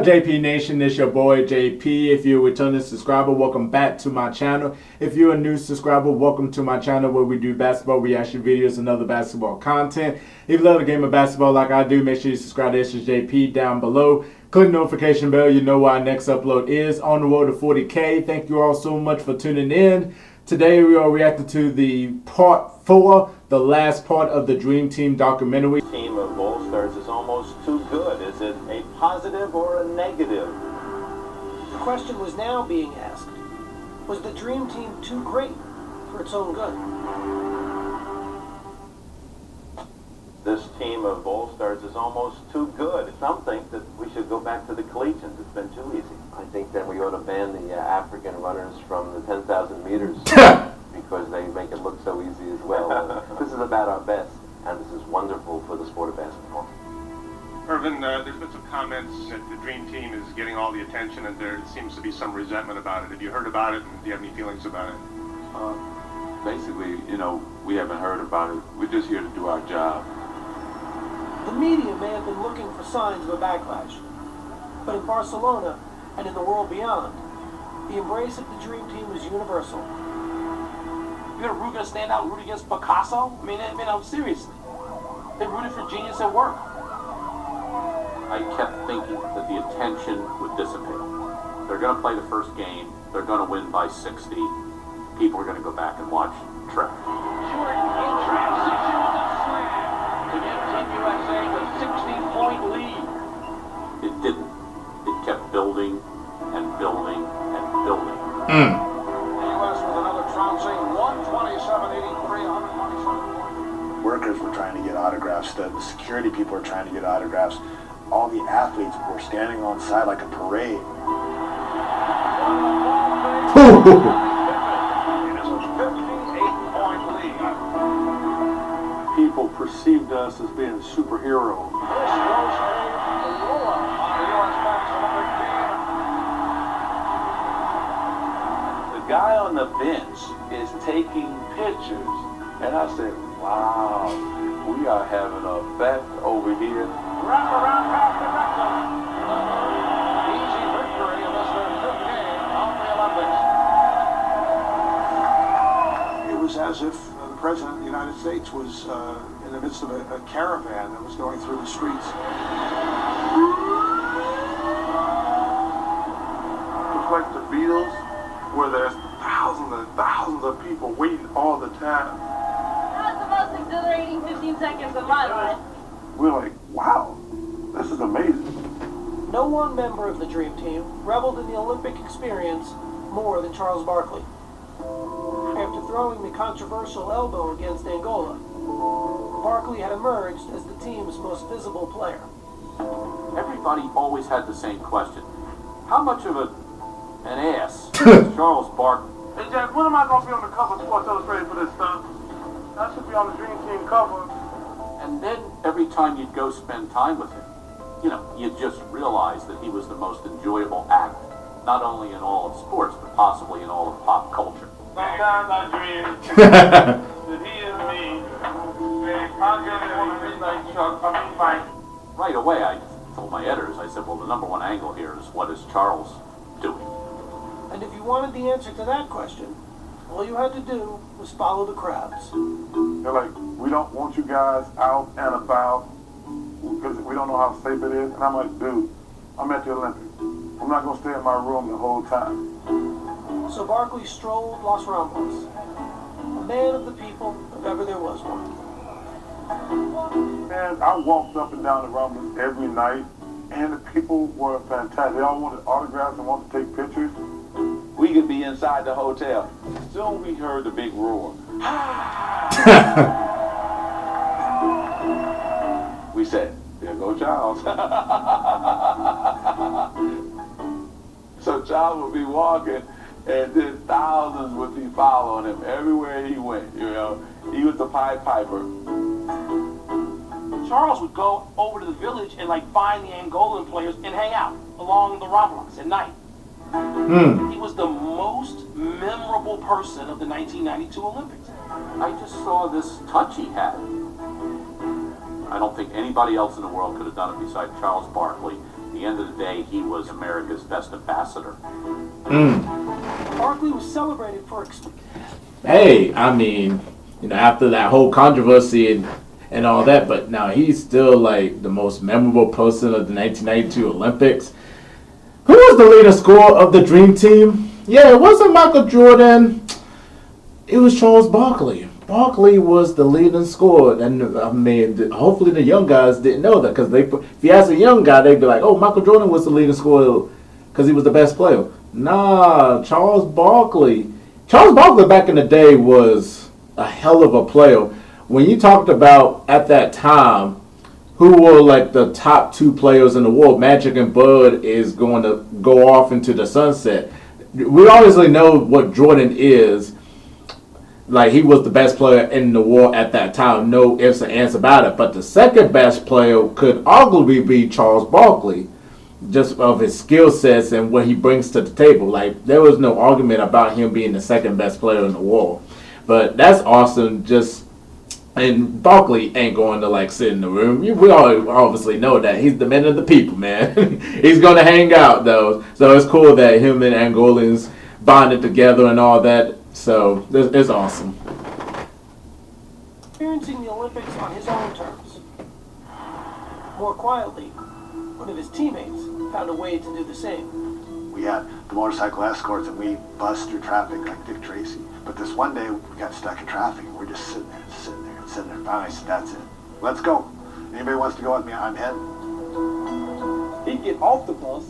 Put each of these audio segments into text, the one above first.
JP Nation? It's your boy JP. If you're a returning subscriber, welcome back to my channel. If you're a new subscriber, welcome to my channel where we do basketball reaction videos and other basketball content. If you love the game of basketball like I do, make sure you subscribe to ItzJustJP down below. Click the notification bell, you know where our next upload is. On the road to 40K. Thank you all so much for tuning in. Today we are reacting to the part 4, the last part of the Dream Team documentary. The team of All-Stars is almost too good. Is it a positive or a negative? The question was now being asked, was the Dream Team too great for its own good? This team of All-Stars is almost too good. Some think that we should go back to the collegians. It's been too easy. I think that we ought to ban the African runners from the 10,000 meters because they make it look so easy as well. This is about our best, and this is wonderful for the sport of basketball. Irvin, there's been some comments that the Dream Team is getting all the attention, and there seems to be some resentment about it. Have you heard about it, and do you have any feelings about it? Basically, we haven't heard about it. We're just here to do our job. The media may have been looking for signs of a backlash, but in Barcelona and in the world beyond, the embrace of the Dream Team was universal. You're gonna stand out and root against Picasso? I mean, seriously. They rooted for genius at work. I kept thinking that the attention would dissipate. They're going to play the first game. They're going to win by 60. People are going to go back and watch track. Jordan in transition with a slam to give Team USA a 60-point lead. It didn't. It kept building and building and building. The U.S. with another trouncing 127-83, 127 points. Workers were trying to get autographs. The security people were trying to get autographs. All the athletes were standing on side like a parade. People perceived us as being superheroes. The guy on the bench is taking pictures. And I said, wow, we are having a bet over here. Wrap around pass to Beckham. Easy victory in this their 5th game of the Olympics. It was as if the President of the United States was in the midst of a caravan that was going through the streets. It's like the Beatles, where there's thousands and thousands of people waiting all the time. That's the most exhilarating 15 seconds of my life. We're like, wow, this is amazing. No one member of the Dream Team reveled in the Olympic experience more than Charles Barkley. After throwing the controversial elbow against Angola, Barkley had emerged as the team's most visible player. Everybody always had the same question. How much of an ass is Charles Barkley? Hey, Jack, when am I going to be on the cover of Sports Illustrated for this stuff? I should be on the Dream Team cover. And then every time you'd go spend time with him, you'd just realize that he was the most enjoyable act, not only in all of sports, but possibly in all of pop culture. Sometimes I dream that he is me. I'm just one of these like Chuck. Right away, I told my editors, I said, well, the number one angle here is what is Charles doing? And if you wanted the answer to that question, all you had to do was follow the crowds. They're like, we don't want you guys out and about because we don't know how safe it is. And I'm like, dude, I'm at the Olympics. I'm not going to stay in my room the whole time. So Barkley strolled Los Ramblas, a man of the people if ever there was one. Man, I walked up and down the Ramblas every night, and the people were fantastic. They all wanted autographs and wanted to take pictures. We could be inside the hotel. Soon we heard the big roar. We said, there go Charles. So Charles would be walking, and then thousands would be following him everywhere he went. He was the Pied Piper. Charles would go over to the village and find the Angolan players and hang out along the Ramblas at night. He was the most memorable person of the 1992 Olympics. I just saw this touch he had. I don't think anybody else in the world could have done it besides Charles Barkley. the end of the day, he was America's best ambassador. Barkley was celebrated for Hey, I mean, after that whole controversy and all that, but now he's still like the most memorable person of the 1992 Olympics. Who was the leading scorer of the Dream Team? Yeah, it wasn't Michael Jordan. It was Charles Barkley. Barkley was the leading scorer, and I mean, hopefully the young guys didn't know that, because if you ask a young guy, they'd be like, "Oh, Michael Jordan was the leading scorer because he was the best player." Nah, Charles Barkley. Charles Barkley back in the day was a hell of a player. When you talked about at that time who were like the top two players in the world, Magic and Bud is going to go off into the sunset. We obviously know what Jordan is. Like, he was the best player in the world at that time. No ifs or ands about it. But the second best player could arguably be Charles Barkley, just of his skill sets and what he brings to the table. Like, there was no argument about him being the second best player in the world. But that's awesome. And Barkley ain't going to, like, sit in the room. We all obviously know that. He's the man of the people, man. He's going to hang out, though. So it's cool that him and Angolans bonded together and all that. So it's awesome. experiencing the Olympics on his own terms. More quietly, one of his teammates found a way to do the same. We had the motorcycle escorts and we buzzed through traffic like Dick Tracy. But this one day we got stuck in traffic and we're just sitting there. Finally I said, that's it. Let's go. Anybody wants to go with me? I'm heading. He'd get off the bus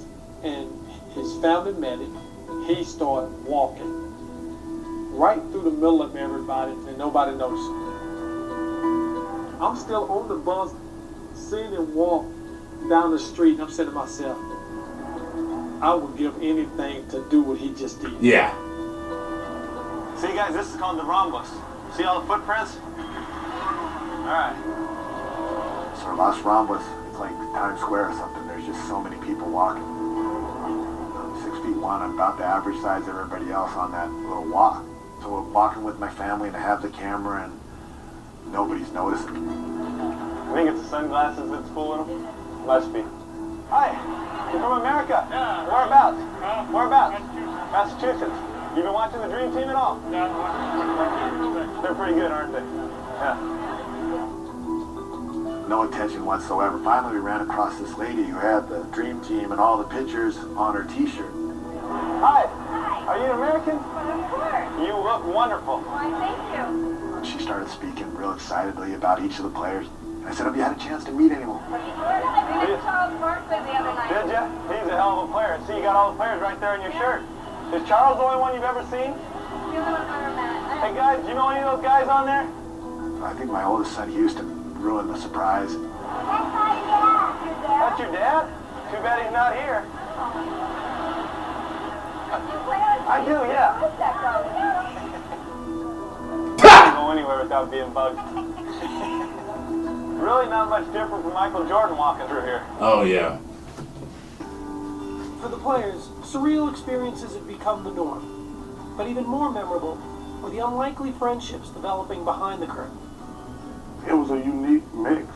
and his family met him. He started walking right through the middle of everybody and nobody noticed him. I'm still on the bus, seeing him walk down the street, and I'm saying to myself, I would give anything to do what he just did. Yeah. See, guys, this is called the rhombus. See all the footprints? All right. So Las Ramblas, it's like Times Square or something. There's just so many people walking. I'm 6'1". I'm about the average size of everybody else on that little walk. So we're walking with my family and I have the camera and nobody's noticing. I think it's the sunglasses that's fooling them. Must be. Hi, you're from America. Yeah. Whereabouts? Whereabouts? Massachusetts. You been watching the Dream Team at all? Yeah. They're pretty good, aren't they? Yeah. No attention whatsoever. Finally, we ran across this lady who had the Dream Team and all the pictures on her T-shirt. Hi. Are you an American? Of course. You look wonderful. Why, thank you. She started speaking real excitedly about each of the players. And I said, have you had a chance to meet anyone? We met Charles Barkley the other night. Did ya? He's a hell of a player. See, you got all the players right there in your shirt. Is Charles the only one you've ever seen? You're the one I've ever met. Hey, guys, do you know any of those guys on there? I think my oldest son, Houston, ruined the surprise. That's my dad. Your dad? That's your dad? Too bad he's not here. I do, yeah. Can't go anywhere without being bugged. Really not much different from Michael Jordan walking through here. Oh, yeah. For the players, surreal experiences had become the norm. But even more memorable were the unlikely friendships developing behind the curtain. It was a unique mix.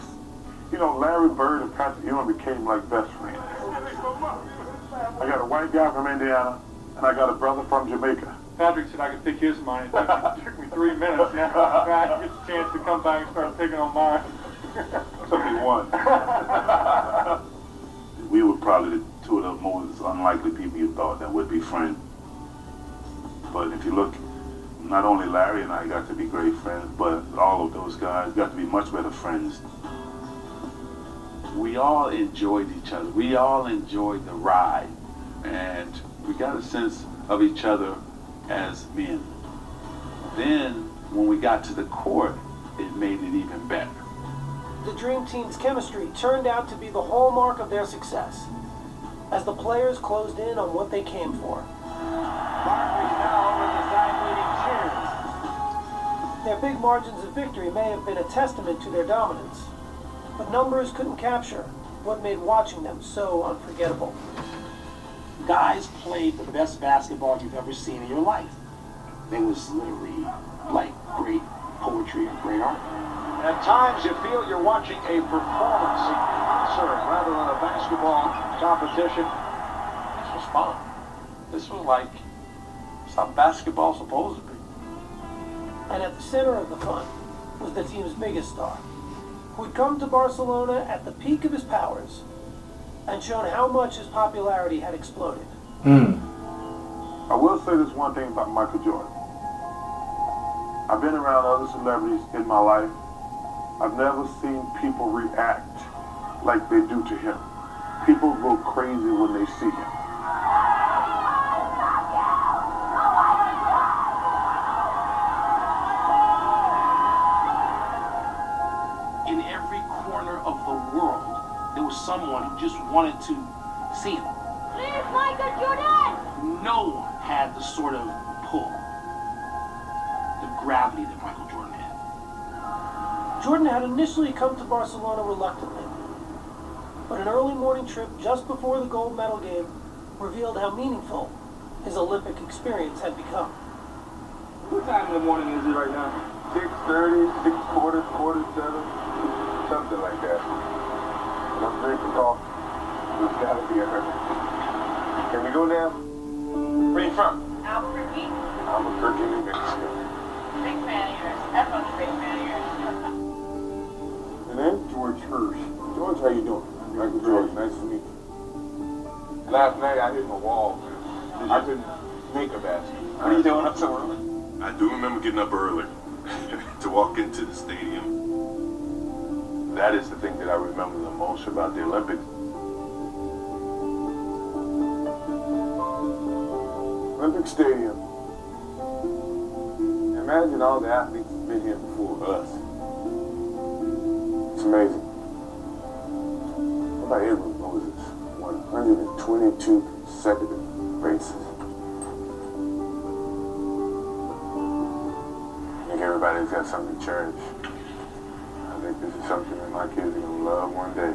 You know, Larry Bird and Patrick Ewing became like best friends. I got a white guy from Indiana, and I got a brother from Jamaica. Patrick said I could pick his mind. It took me 3 minutes. Now I get a chance to come back and start picking on mine. Took me one. We were probably the two of the most unlikely people you thought that would be friends. But if you look, not only Larry and I got to be great friends, but all of those guys got to be much better friends. We all enjoyed each other. We all enjoyed the ride. And we got a sense of each other as men. Then, when we got to the court, it made it even better. The Dream Team's chemistry turned out to be the hallmark of their success, as the players closed in on what they came for. Barkley's now over the side-leading cheers. Their big margins of victory may have been a testament to their dominance, but numbers couldn't capture what made watching them so unforgettable. Guys played the best basketball you've ever seen in your life. It was literally like great poetry and great art. At times you feel you're watching a performance concert rather than a basketball competition. This was fun. This was like how basketball's supposed to be. And at the center of the fun was the team's biggest star, who had come to Barcelona at the peak of his powers and shown how much his popularity had exploded. I will say this one thing about Michael Jordan. I've been around other celebrities in my life. I've never seen people react like they do to him. People go crazy when they see him. In every corner of the world, there was someone who just wanted to see him. Please, Michael Jordan! No one had the sort of pull, the gravity that Michael Jordan had. Jordan had initially come to Barcelona reluctantly, but an early morning trip just before the gold medal game revealed how meaningful his Olympic experience had become. What time in the morning is it right now? 6:30, 6:40, 47, something like that. And I'm drinking coffee. It's gotta be early. Can we go now? Where you from? Albuquerque? Albuquerque, New Mexico. Big fan of yours. Everyone's a big fan of yours. And then George Hirsch. George, how you doing? Michael George, nice to meet you. Last night I hit my wall, man. I couldn't make a basket. What are you doing up so early? I do remember getting up early to walk into the stadium. That is the thing that I remember the most about the Olympics. Olympic Stadium. Imagine all the athletes who've been here before us. It's amazing. What about Edwin Moses? 122 consecutive races. I think everybody's got something to cherish. I think this is something that my kids are going to love one day.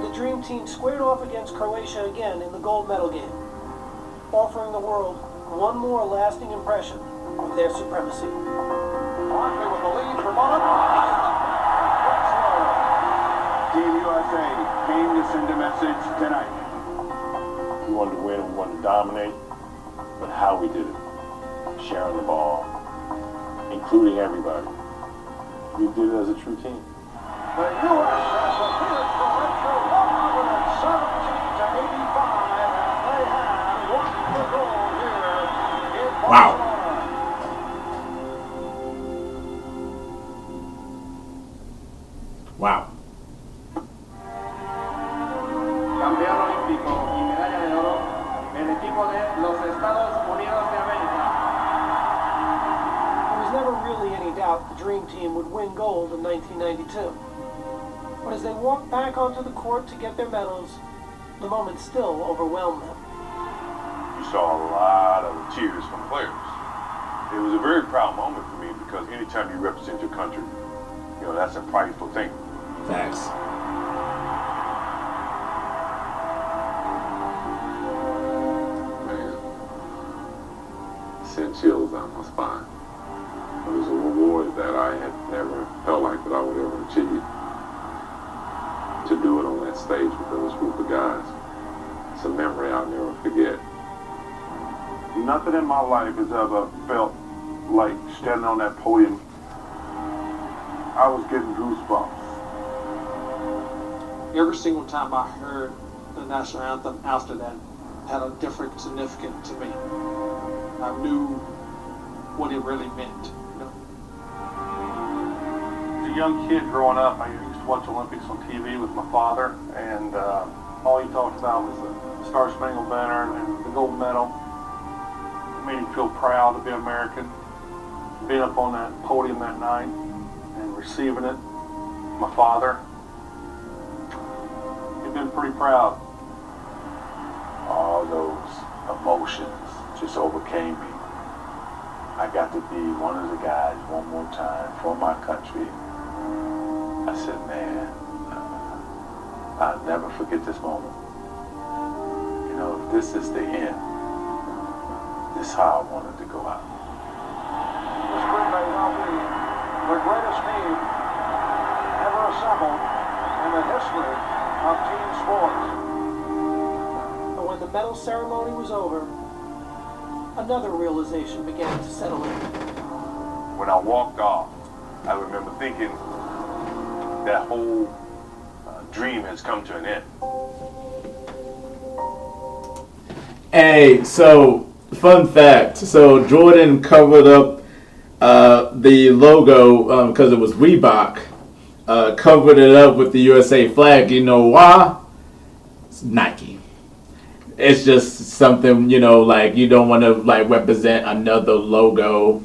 The Dream Team squared off against Croatia again in the gold medal game, offering the world one more lasting impression of their supremacy. Barkley with the lead for Mullen. Team USA came to send a message tonight. We wanted to win, we wanted to dominate, but how we did it, sharing the ball, including everybody. We did it as a true team. The U.S. has appeared Croatia 117 to 85, and they have won the gold here in Barcelona. Wow. Campeón olímpico y medalla de oro, el equipo de los Estados Unidos de América. There was never really any doubt the Dream Team would win gold in 1992. But as they walked back onto the court to get their medals, the moment still overwhelmed them. You saw a lot of cheers from players. It was a very proud moment for me because anytime you represent your country, you know, that's a prideful thing. Facts. Man, sent chills down my spine. It was a reward that I had never felt like that I would ever achieve. To do it on that stage with those group of guys, it's a memory I'll never forget. Nothing in my life has ever felt like standing on that podium. I was getting goosebumps. Every single time I heard the national anthem after that had a different significance to me. I knew what it really meant. You know? As a young kid growing up, I used to watch Olympics on TV with my father, and all he talked about was the Star Spangled Banner and the gold medal. It made him feel proud to be American. Being up on that podium that night and receiving it, my father, he'd been pretty proud. All those emotions just overcame me. I got to be one of the guys one more time for my country. I said, man, I'll never forget this moment. You know, if this is the end, this is how I wanted to go out. The sprint made off lead. the greatest team ever assembled in the history of team sports. But when the medal ceremony was over, another realization began to settle in. When I walked off, I remember thinking that whole dream has come to an end. Hey, so fun fact. So Jordan covered up the logo because it was Reebok. Covered it up with the USA flag. You know why? It's Nike. It's just something, you know, like you don't want to like represent another logo.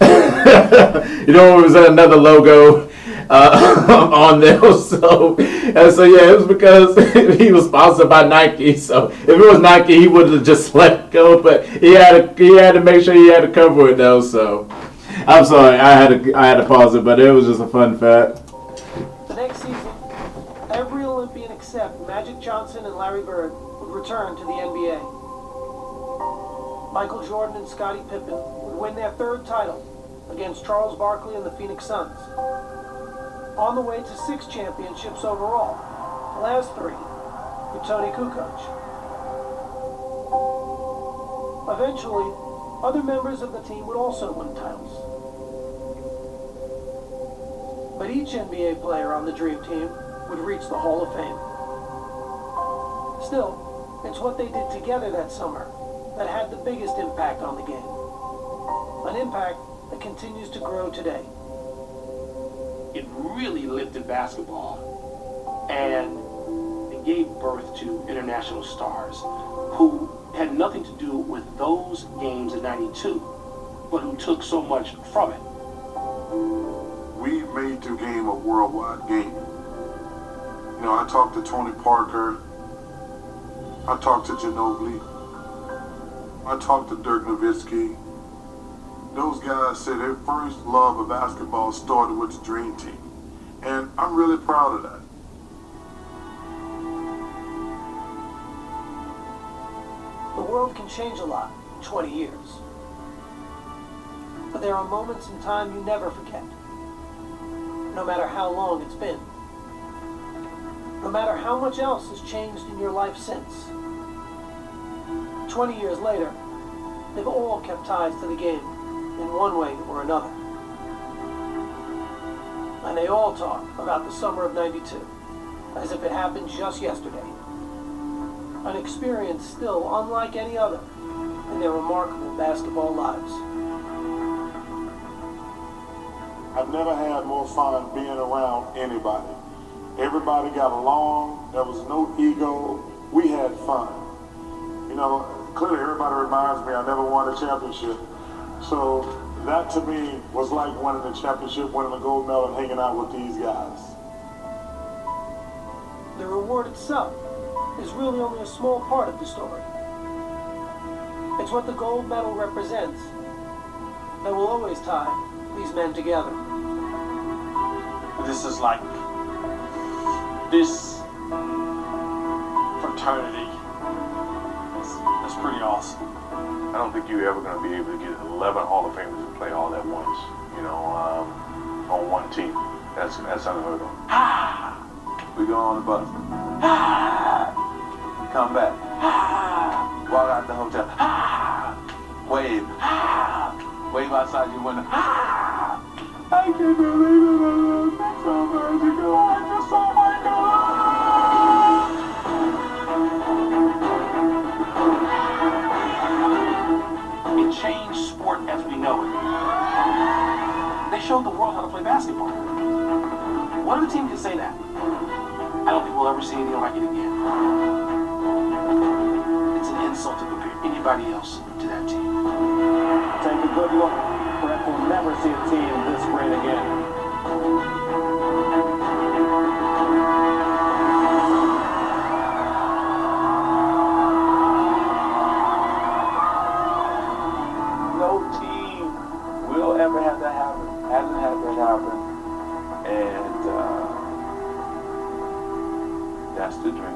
You don't want to represent another logo on there. So yeah, it was because he was sponsored by Nike. So if it was Nike, he would have just let go. But he had to make sure he had to cover it though. So I'm sorry, I had to pause it, but it was just a fun fact. The next season, every Olympian except Magic Johnson and Larry Bird would return to the NBA. Michael Jordan and Scottie Pippen would win their third title against Charles Barkley and the Phoenix Suns. On the way to 6 championships overall, the last 3 with Tony Kukoc. Eventually, other members of the team would also win titles. But each NBA player on the Dream Team would reach the Hall of Fame. Still, it's what they did together that summer that had the biggest impact on the game. An impact that continues to grow today. It really lifted basketball, and it gave birth to international stars who had nothing to do with those games in '92, but who took so much from it. We made the game a worldwide game. You know, I talked to Tony Parker, I talked to Ginobili, I talked to Dirk Nowitzki. Those guys said their first love of basketball started with the Dream Team. And I'm really proud of that. The world can change a lot in 20 years. But there are moments in time you never forget. No matter how long it's been. No matter how much else has changed in your life since. 20 years later, they've all kept ties to the game in one way or another. And they all talk about the summer of '92 as if it happened just yesterday. An experience still unlike any other in their remarkable basketball lives. I've never had more fun being around anybody. Everybody got along, there was no ego, we had fun. You know, clearly everybody reminds me I never won a championship. So that to me was like winning the championship, winning the gold medal, and hanging out with these guys. The reward itself is really only a small part of the story. It's what the gold medal represents that will always tie these men together. This is like, this fraternity is pretty awesome. I don't think you're ever going to be able to get 11 Hall of Famers to play all at once, you know, on one team. That's unheard of. We go on the bus. Come back. Walk out the hotel. Wave. Wave outside your window. I can't believe it. That's so magical. I just saw my God. It changed sport as we know it. They showed the world how to play basketball. What other team can say that? I don't think we'll ever see anything like it again. It's an insult to compare anybody else to that team. Take a good look. Brett will never see a team this great again. No team will ever have that happen. Hasn't had that happen. And that's the dream.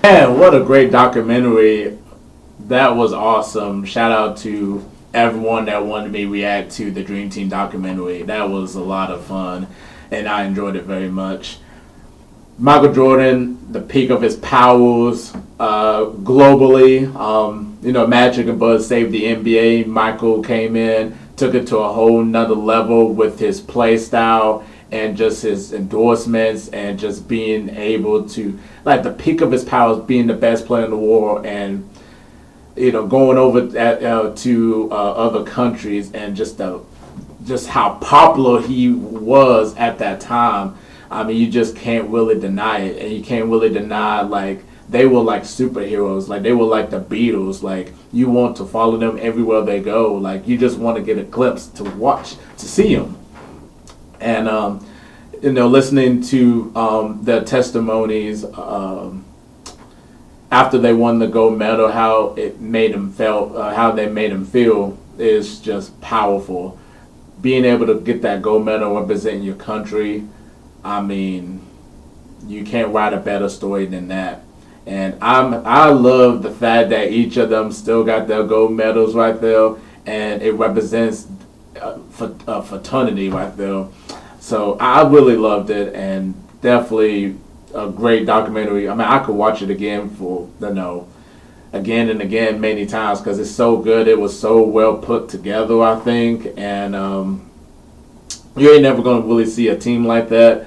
Man, what a great documentary that was awesome. Shout out to everyone that wanted me react to the Dream Team documentary. That was a lot of fun, and I enjoyed it very much. Michael Jordan, the peak of his powers globally. Magic and Bud saved the NBA. Michael came in, took it to a whole nother level with his play style and just his endorsements and just being able to, like, the peak of his powers, being the best player in the world, and going over to other countries, and just how popular he was at that time. I mean, you just can't really deny it, and you can't really deny, like, they were like superheroes, like they were like the Beatles. Like, you want to follow them everywhere they go. Like, you just want to get a glimpse to watch, to see them. And listening to their testimonies after they won the gold medal, how it made them how they made them feel is just powerful. Being able to get that gold medal representing your country, I mean, you can't write a better story than that. And I love the fact that each of them still got their gold medals right there, and it represents fraternity right there. So I really loved it, and definitely a great documentary. I mean, I could watch it again again and again many times, because it's so good. It was so well put together, I think, and you ain't never gonna really see a team like that.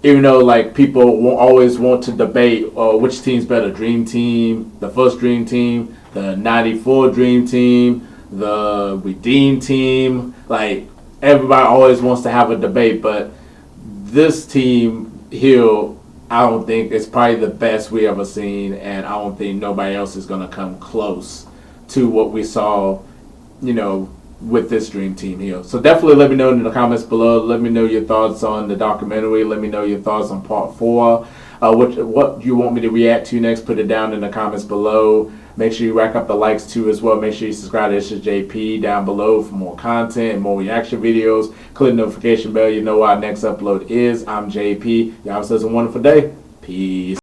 Even though, like, people will always want to debate which team's better, Dream Team, the first Dream Team, the 94 Dream Team, the Redeem Team. Like, everybody always wants to have a debate, but this team here, I don't think it's probably the best we ever seen, and I don't think nobody else is going to come close to what we saw, with this Dream Team here. So definitely let me know in the comments below. Let me know your thoughts on the documentary. Let me know your thoughts on part 4. What you want me to react to next, put it down in the comments below. Make sure you rack up the likes too as well. Make sure you subscribe to ItzJustJP down below for more content and more reaction videos. Click the notification bell. You know what our next upload is. I'm JP. Y'all have such a wonderful day. Peace.